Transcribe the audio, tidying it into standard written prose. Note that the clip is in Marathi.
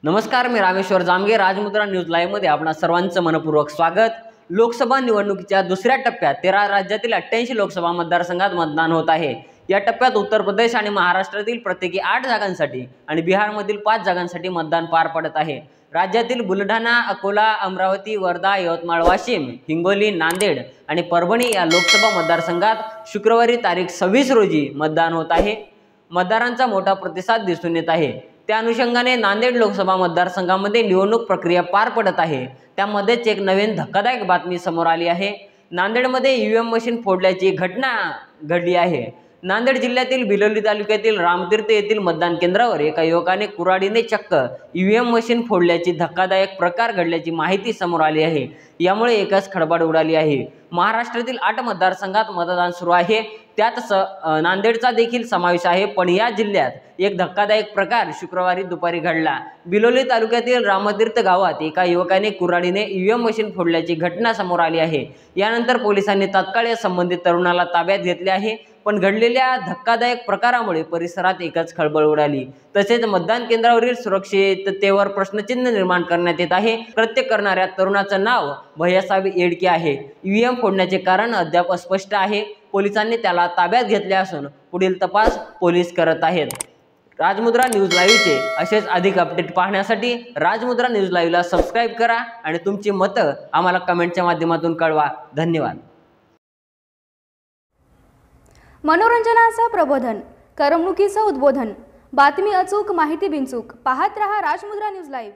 नमस्कार, मी रामेश्वर जामगे. राजमुद्रा न्यूज लाईव्ह मध्ये आपणा सर्वांचं मनपूर्वक स्वागत. लोकसभा निवडणुकीच्या दुसऱ्या टप्प्यात 13 राज्यातील 88 लोकसभा मतदारसंघात मतदान होत आहे. या टप्प्यात उत्तर प्रदेश आणि महाराष्ट्रातील प्रत्येकी 8 जागांसाठी आणि बिहारमधील 5 जागांसाठी मतदान पार पडत आहे. राज्यातील बुलढाणा, अकोला, अमरावती, वर्धा, यवतमाळ, वाशिम, हिंगोली, नांदेड आणि परभणी या लोकसभा मतदारसंघात शुक्रवारी तारीख 26 रोजी मतदान होत आहे. मतदारांचा मोठा प्रतिसाद दिसून येत आहे. त्या अनुषंगाने नांदेड लोकसभा मतदारसंघामध्ये निवडणूक प्रक्रिया पार पडत आहे. त्यामध्येच एक नवीन धक्कादायक बातमी समोर आली आहे. नांदेडमध्ये ईव्हीएम मशीन फोडल्याची घटना घडली आहे. नांदेड जिल्ह्यातील बिलोली तालुक्यातील रामतीर्थ येथील मतदान केंद्रावर एका युवकाने कुऱ्हाडीने चक्क ईव्हीएम मशीन फोडल्याची धक्कादायक प्रकार घडल्याची माहिती समोर आली आहे. यामुळे एकच खळबळ उडाली आहे. महाराष्ट्रातील 8 मतदारसंघात मतदान सुरू आहे. त्यात नांदेडचा देखील समावेश आहे. पण या जिल्ह्यात एक धक्कादायक प्रकार शुक्रवारी दुपारी घडला. बिलोली तालुक्यातील रामतीर्थ गावात एका युवकाने कुऱ्हाडीने ईव्हीएम मशीन फोडल्याची घटना समोर आली आहे. यानंतर पोलिसांनी तात्काळ या संबंधित तरुणाला ताब्यात घेतले आहे. पण घडलेल्या धक्कादायक प्रकारामुळे परिसरात एकच खळबळ उडाली. तसेच मतदान केंद्रावरील सुरक्षिततेवर प्रश्नचिन्ह निर्माण करण्यात येत आहे. कृत्य करणाऱ्या तरुणाचं नाव भैयासाहेब येडके आहे. ईव्हीएम फोडण्याचे कारण अद्याप अस्पष्ट आहे. पोलिसांनी त्याला ताब्यात घेतले असून पुढील तपास पोलीस करत आहेत. राजमुद्रा न्यूज लाईव्हचे असेच अधिक अपडेट पाहण्यासाठी राजमुद्रा न्यूज लाईव्हला सबस्क्राईब करा आणि तुमची मतं आम्हाला कमेंटच्या माध्यमातून कळवा. धन्यवाद. मनोरंजनाचं प्रबोधन, करमणुकीचं उद्बोधन, बातमी अचूक, माहिती बिनचूक. पाहत रहा राजमुद्रा न्यूज लाईव्ह.